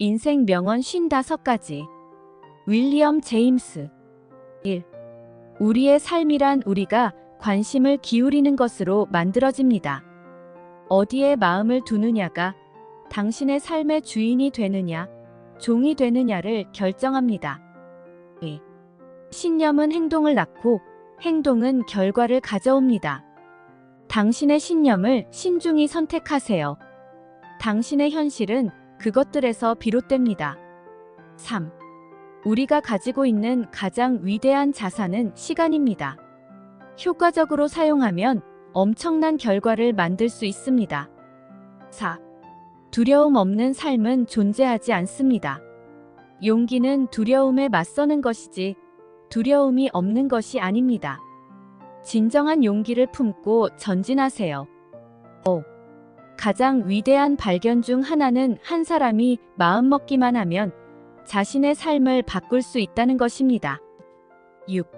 인생 명언 55가지. 윌리엄 제임스. 1. 우리의 삶이란 우리가 관심을 기울이는 것으로 만들어집니다. 어디에 마음을 두느냐가 당신의 삶의 주인이 되느냐, 종이 되느냐를 결정합니다. 2. 신념은 행동을 낳고 행동은 결과를 가져옵니다. 당신의 신념을 신중히 선택하세요. 당신의 현실은 그것들에서 비롯됩니다. 3. 우리가 가지고 있는 가장 위대한 자산은 시간입니다. 효과적으로 사용하면 엄청난 결과를 만들 수 있습니다. 4. 두려움 없는 삶은 존재하지 않습니다. 용기는 두려움에 맞서는 것이지 두려움이 없는 것이 아닙니다. 진정한 용기를 품고 전진하세요. 5. 가장 위대한 발견 중 하나는 한 사람이 마음먹기만 하면 자신의 삶을 바꿀 수 있다는 것입니다. 6.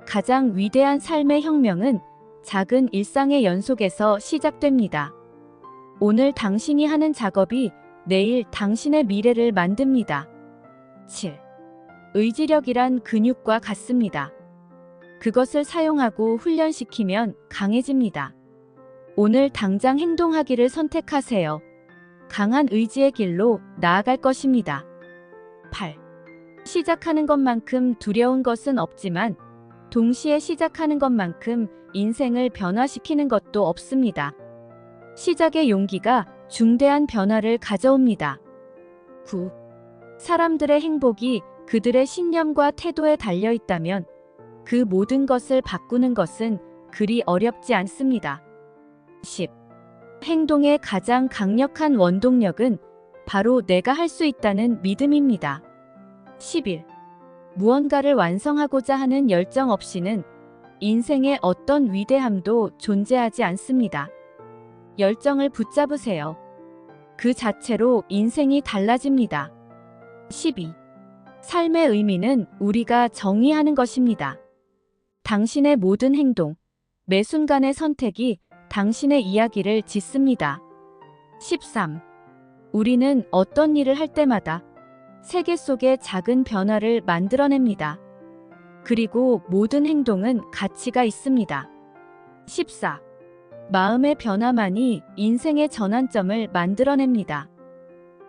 가장 위대한 삶의 혁명은 작은 일상의 연속에서 시작됩니다. 오늘 당신이 하는 작업이 내일 당신의 미래를 만듭니다. 7. 의지력이란 근육과 같습니다. 그것을 사용하고 훈련시키면 강해집니다. 오늘 당장 행동하기를 선택하세요. 강한 의지의 길로 나아갈 것입니다. 8. 시작하는 것만큼 두려운 것은 없지만 동시에 시작하는 것만큼 인생을 변화시키는 것도 없습니다. 시작의 용기가 중대한 변화를 가져옵니다. 9. 사람들의 행복이 그들의 신념과 태도에 달려 있다면 그 모든 것을 바꾸는 것은 그리 어렵지 않습니다. 10. 행동의 가장 강력한 원동력은 바로 내가 할 수 있다는 믿음입니다. 11. 무언가를 완성하고자 하는 열정 없이는 인생의 어떤 위대함도 존재하지 않습니다. 열정을 붙잡으세요. 그 자체로 인생이 달라집니다. 12. 삶의 의미는 우리가 정의하는 것입니다. 당신의 모든 행동, 매 순간의 선택이 당신의 이야기를 짓습니다. 13. 우리는 어떤 일을 할 때마다 세계 속에 작은 변화를 만들어냅니다. 그리고 모든 행동은 가치가 있습니다. 14. 마음의 변화만이 인생의 전환점을 만들어냅니다.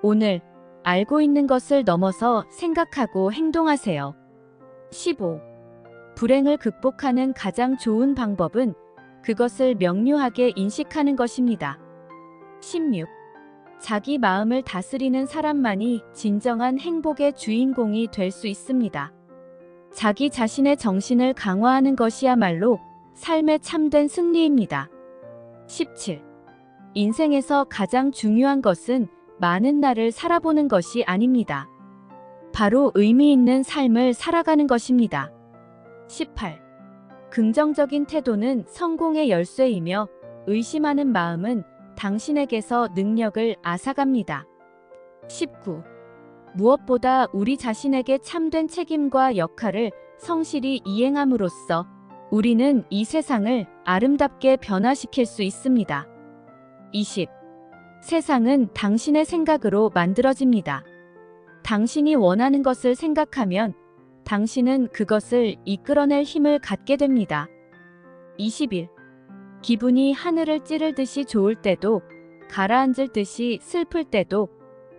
오늘 알고 있는 것을 넘어서 생각하고 행동하세요. 15. 불행을 극복하는 가장 좋은 방법은 그것을 명료하게 인식하는 것입니다. 16. 자기 마음을 다스리는 사람만이 진정한 행복의 주인공이 될 수 있습니다. 자기 자신의 정신을 강화하는 것이야말로 삶의 참된 승리입니다. 17. 인생에서 가장 중요한 것은 많은 날을 살아보는 것이 아닙니다. 바로 의미 있는 삶을 살아가는 것입니다. 18. 긍정적인 태도는 성공의 열쇠이며 의심하는 마음은 당신에게서 능력을 앗아갑니다. 19. 무엇보다 우리 자신에게 참된 책임과 역할을 성실히 이행함으로써 우리는 이 세상을 아름답게 변화시킬 수 있습니다. 20. 세상은 당신의 생각으로 만들어집니다. 당신이 원하는 것을 생각하면 당신은 그것을 이끌어낼 힘을 갖게 됩니다. 21. 기분이 하늘을 찌르듯이 좋을 때도 가라앉을 듯이 슬플 때도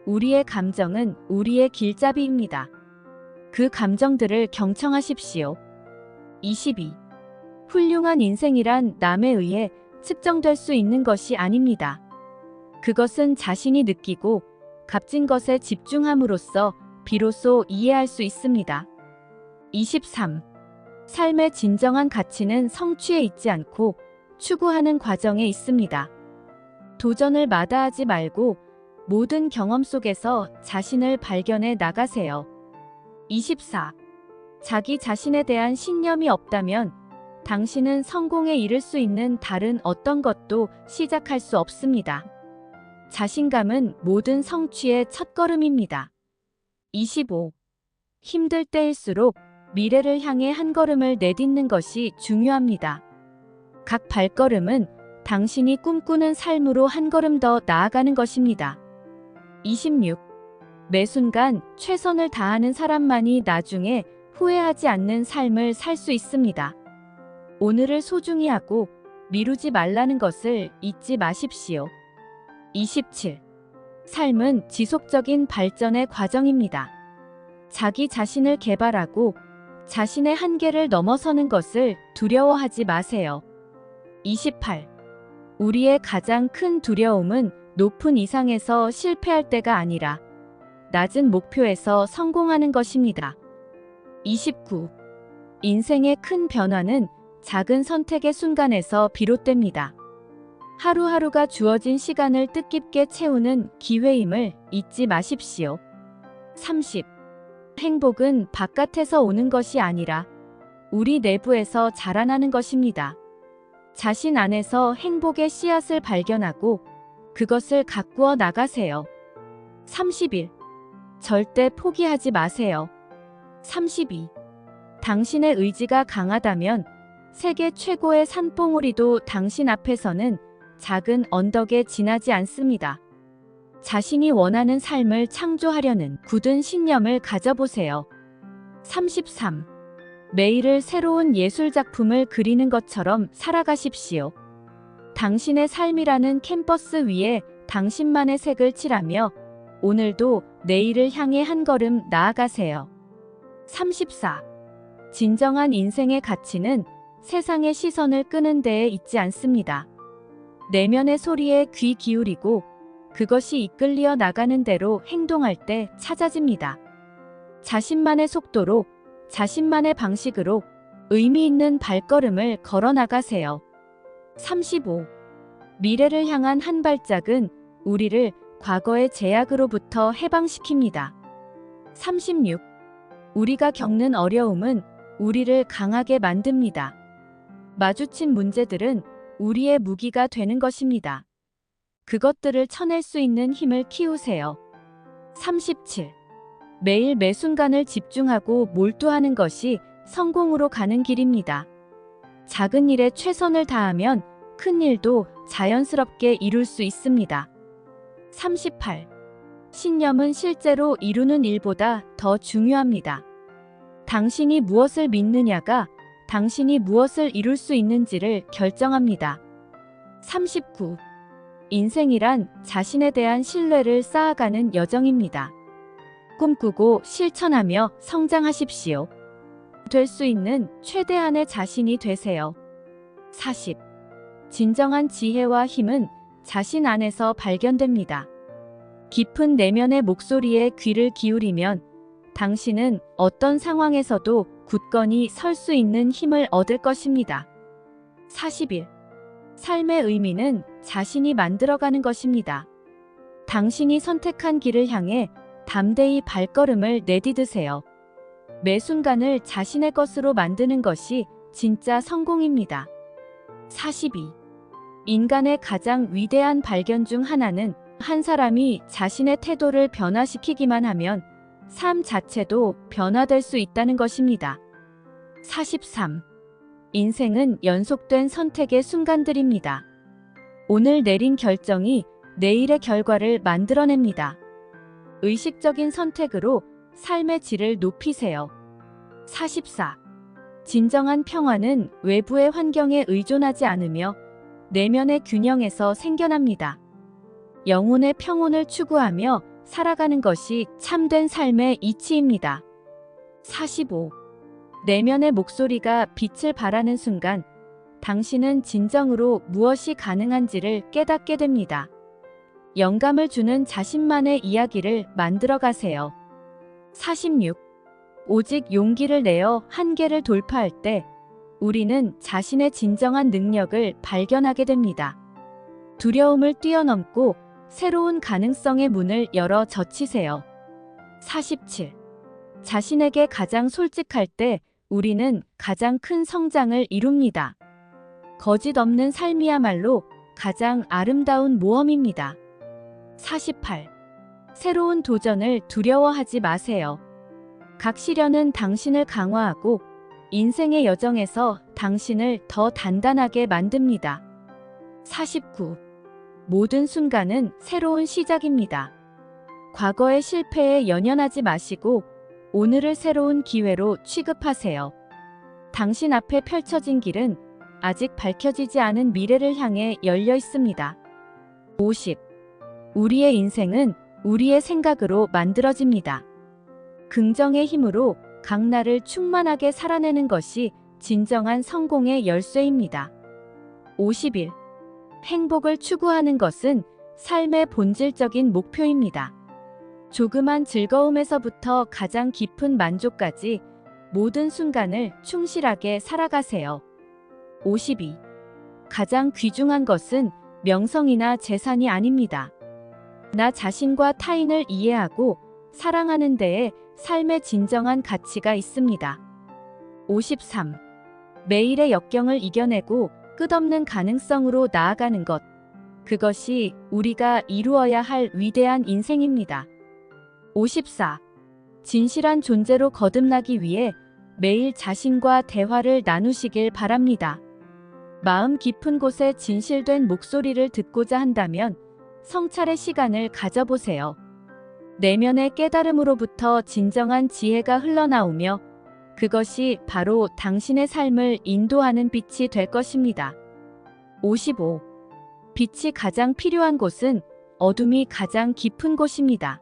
우리의 감정은 우리의 길잡이입니다. 그 감정들을 경청하십시오. 22. 훌륭한 인생이란 남에 의해 측정될 수 있는 것이 아닙니다. 그것은 자신이 느끼고 값진 것에 집중함으로써 비로소 이해할 수 있습니다. 23. 삶의 진정한 가치는 성취에 있지 않고 추구하는 과정에 있습니다. 도전을 마다하지 말고 모든 경험 속에서 자신을 발견해 나가세요. 24. 자기 자신에 대한 신념이 없다면 당신은 성공에 이를 수 있는 다른 어떤 것도 시작할 수 없습니다. 자신감은 모든 성취의 첫걸음입니다. 25. 힘들 때일수록 미래를 향해 한 걸음을 내딛는 것이 중요합니다. 각 발걸음은 당신이 꿈꾸는 삶으로 한 걸음 더 나아가는 것입니다. 26. 매 순간 최선을 다하는 사람만이 나중에 후회하지 않는 삶을 살 수 있습니다. 오늘을 소중히 하고 미루지 말라는 것을 잊지 마십시오. 27. 삶은 지속적인 발전의 과정입니다. 자기 자신을 개발하고 자신의 한계를 넘어서는 것을 두려워하지 마세요. 28. 우리의 가장 큰 두려움은 높은 이상에서 실패할 때가 아니라 낮은 목표에서 성공하는 것입니다. 29. 인생의 큰 변화는 작은 선택의 순간에서 비롯됩니다. 하루하루가 주어진 시간을 뜻깊게 채우는 기회임을 잊지 마십시오. 30. 행복은 바깥에서 오는 것이 아니라 우리 내부에서 자라나는 것입니다. 자신 안에서 행복의 씨앗을 발견하고 그것을 가꾸어 나가세요. 31. 절대 포기하지 마세요. 32. 당신의 의지가 강하다면 세계 최고의 산봉우리도 당신 앞에서는 작은 언덕에 지나지 않습니다. 자신이 원하는 삶을 창조하려는 굳은 신념을 가져보세요. 33. 매일을 새로운 예술작품을 그리는 것처럼 살아가십시오. 당신의 삶이라는 캔버스 위에 당신만의 색을 칠하며 오늘도 내일을 향해 한 걸음 나아가세요. 34. 진정한 인생의 가치는 세상의 시선을 끄는 데에 있지 않습니다. 내면의 소리에 귀 기울이고 그것이 이끌려 나가는 대로 행동할 때 찾아집니다. 자신만의 속도로, 자신만의 방식으로 의미 있는 발걸음을 걸어 나가세요. 35. 미래를 향한 한 발짝은 우리를 과거의 제약으로부터 해방시킵니다. 36. 우리가 겪는 어려움은 우리를 강하게 만듭니다. 마주친 문제들은 우리의 무기가 되는 것입니다. 그것들을 쳐낼 수 있는 힘을 키우세요. 37. 매일 매 순간을 집중하고 몰두하는 것이 성공으로 가는 길입니다. 작은 일에 최선을 다하면 큰 일도 자연스럽게 이룰 수 있습니다. 38. 신념은 실제로 이루는 일보다 더 중요합니다. 당신이 무엇을 믿느냐가 당신이 무엇을 이룰 수 있는지를 결정합니다. 39. 인생이란 자신에 대한 신뢰를 쌓아가는 여정입니다. 꿈꾸고 실천하며 성장하십시오. 될 수 있는 최대한의 자신이 되세요. 40. 진정한 지혜와 힘은 자신 안에서 발견됩니다. 깊은 내면의 목소리에 귀를 기울이면 당신은 어떤 상황에서도 굳건히 설 수 있는 힘을 얻을 것입니다. 41. 삶의 의미는 자신이 만들어가는 것입니다. 당신이 선택한 길을 향해 담대히 발걸음을 내디드세요. 매 순간을 자신의 것으로 만드는 것이 진짜 성공입니다. 42. 인간의 가장 위대한 발견 중 하나는 한 사람이 자신의 태도를 변화시키기만 하면 삶 자체도 변화될 수 있다는 것입니다. 43. 인생은 연속된 선택의 순간들입니다. 오늘 내린 결정이 내일의 결과를 만들어냅니다. 의식적인 선택으로 삶의 질을 높이세요. 44. 진정한 평화는 외부의 환경에 의존하지 않으며 내면의 균형에서 생겨납니다. 영혼의 평온을 추구하며 살아가는 것이 참된 삶의 이치입니다. 45. 내면의 목소리가 빛을 발하는 순간 당신은 진정으로 무엇이 가능한지를 깨닫게 됩니다. 영감을 주는 자신만의 이야기를 만들어 가세요. 46. 오직 용기를 내어 한계를 돌파할 때 우리는 자신의 진정한 능력을 발견하게 됩니다. 두려움을 뛰어넘고 새로운 가능성의 문을 열어 젖히세요. 47. 자신에게 가장 솔직할 때 우리는 가장 큰 성장을 이룹니다. 거짓 없는 삶이야말로 가장 아름다운 모험입니다. 48. 새로운 도전을 두려워하지 마세요. 각 시련은 당신을 강화하고 인생의 여정에서 당신을 더 단단하게 만듭니다. 49. 모든 순간은 새로운 시작입니다. 과거의 실패에 연연하지 마시고 오늘을 새로운 기회로 취급하세요. 당신 앞에 펼쳐진 길은 아직 밝혀지지 않은 미래를 향해 열려 있습니다. 50. 우리의 인생은 우리의 생각으로 만들어집니다. 긍정의 힘으로 각 날을 충만하게 살아내는 것이 진정한 성공의 열쇠입니다. 51. 행복을 추구하는 것은 삶의 본질적인 목표입니다. 조그만 즐거움에서부터 가장 깊은 만족까지 모든 순간을 충실하게 살아가세요. 52. 가장 귀중한 것은 명성이나 재산이 아닙니다. 나 자신과 타인을 이해하고 사랑하는 데에 삶의 진정한 가치가 있습니다. 53. 매일의 역경을 이겨내고 끝없는 가능성으로 나아가는 것. 그것이 우리가 이루어야 할 위대한 인생입니다. 54. 진실한 존재로 거듭나기 위해 매일 자신과 대화를 나누시길 바랍니다. 마음 깊은 곳에 진실된 목소리를 듣고자 한다면 성찰의 시간을 가져보세요. 내면의 깨달음으로부터 진정한 지혜가 흘러나오며 그것이 바로 당신의 삶을 인도하는 빛이 될 것입니다. 55. 빛이 가장 필요한 곳은 어둠이 가장 깊은 곳입니다.